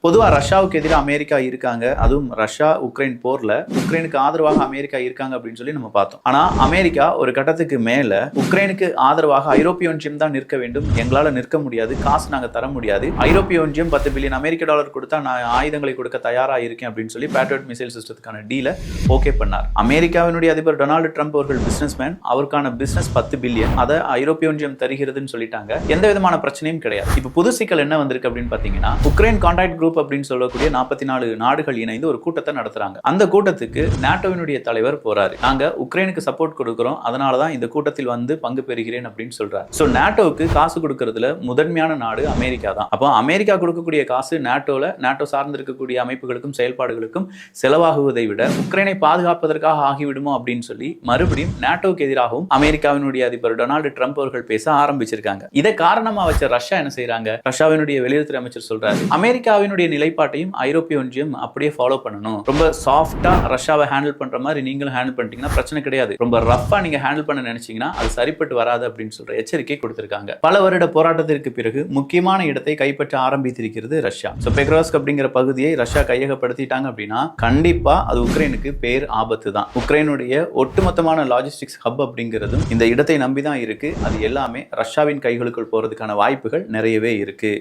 பொதுவா ரஷ்யாவுக்கு எதிராக அமெரிக்கா இருக்காங்க. அதுவும் ரஷ்யா உக்ரைன் போர்ல உக்ரைனுக்கு ஆதரவாக அமெரிக்கா இருக்காங்க அப்படின்னு சொல்லி நம்ம பார்த்தோம். ஆனா அமெரிக்கா ஒரு கட்டத்துக்கு மேல உக்ரைனுக்கு ஆதரவாக ஐரோப்பிய ஒன்றியம் தான் நிற்க வேண்டும், எங்களால நிற்க முடியாது, காசு நாங்க தர முடியாது, ஐரோப்பிய ஒன்றியம் 10 பில்லியன் அமெரிக்க டாலர் கொடுத்தா நான் ஆயுதங்களை கொடுக்க தயாரா இருக்கேன் அப்படின்னு சொல்லி பேட்ரியாட் மிசைல் சிஸ்டத்துக்கான டீலை ஓகே பண்ணார். அமெரிக்காவினுடைய அதிபர் டொனால்டு ட்ரம்ப் அவர்கள் பிசினஸ்மேன், அவருக்கான பிசினஸ் 10 பில்லியன் அதை ஐரோப்பிய ஒன்றியம் தருகிறதுன்னு சொல்லிட்டாங்க. எந்த விதமான பிரச்சனையும் கிடையாது. இப்ப புது சிக்கல் என்ன வந்திருக்கு அப்படின்னு பாத்தீங்கன்னா, உக்ரைன் கான்டாக்ட் குரூப் அப்படின்னு சொல்லக்கூடிய 44 நாடுகள் இணைந்து ஒரு கூட்டத்தை நடத்துறாங்க. அந்த கூட்டத்துக்கு நாட்டோவினுடைய தலைவர் போறாரு. நாங்க உக்ரைனுக்கு சப்போர்ட் கொடுக்கிறோம், அதனாலதான் இந்த கூட்டத்தில் வந்து பங்கு பெறுகிறேன் அப்படின்னு சொல்றாரு. சோ நாட்டோவுக்கு காசு கொடுக்கறதுல முதன்மையான நாடு அமெரிக்கா தான். அப்போ அமெரிக்கா கொடுக்கக்கூடிய காசு நாட்டோ சார்ந்து இருக்கக்கூடிய அமைப்புகளுக்கும் செயல்பாடுகளுக்கும் செலவாகுவதை விட உக்ரைனை பாதுகாப்பதற்காக ஆகிவிடுமோ அப்படின்னு சொல்லி மறுபடியும் நாட்டோவுக்கு எதிராகவும் அமெரிக்காவினுடைய அதிபர் டொனால்டு ட்ரம்ப் அவர்கள் பேச ஆரம்பிச்சிருக்காங்க. இதை காரணமா வச்ச ரஷ்யா என்ன செய்யறாங்க? ரஷ்யாவினுடைய வெளியுறவுத்துறை அமைச்சர் சொல்றாரு, அமெரிக்காவினுடைய நிலைப்பாட்டையும் ஐரோப்பிய ஒன்றியம் அப்படியே ஃபாலோ பண்ணணும். ரொம்ப சாஃப்டா ரஷ்யாவை ஹேண்டில் பண்ற மாதிரி நீங்களும் ஹேண்டில் பண்ணிட்டீங்கன்னா பிரச்சனை கிடையாது, ரொம்ப ரஃபா நீங்க ஹேண்டில் பண்ண நினைச்சீங்கன்னா அது சரிப்பட்டு வராது அப்படின்னு சொல்ற எச்சரிக்கை கொடுத்திருக்காங்க. பல வருட போராட்டத்திற்கு பிறகு முக்கியமான இடத்தை கைப்பற்ற ஆரம்பித்திருக்கிறது ரஷ்யா. சோ பெக்ரோஸ்க் அப்படிங்கிற பகுதியை ரஷ்யா கையகப்படுத்திட்டாங்க அப்படின்னா கண்டிப்பா அது உக்ரைனுக்கு பேர் ஆபத்து தான். உக்ரைனுடைய ஒட்டுமொத்தமான லாஜிஸ்டிக்ஸ் ஹப் அப்படிங்கிறதும் இந்த இடத்தை நம்பிதான் இருக்கு. அது எல்லாமே ரஷ்யாவின் கைகளுக்குள் போறதுக்கான வாய்ப்புகள் நிறையவே இருக்கு.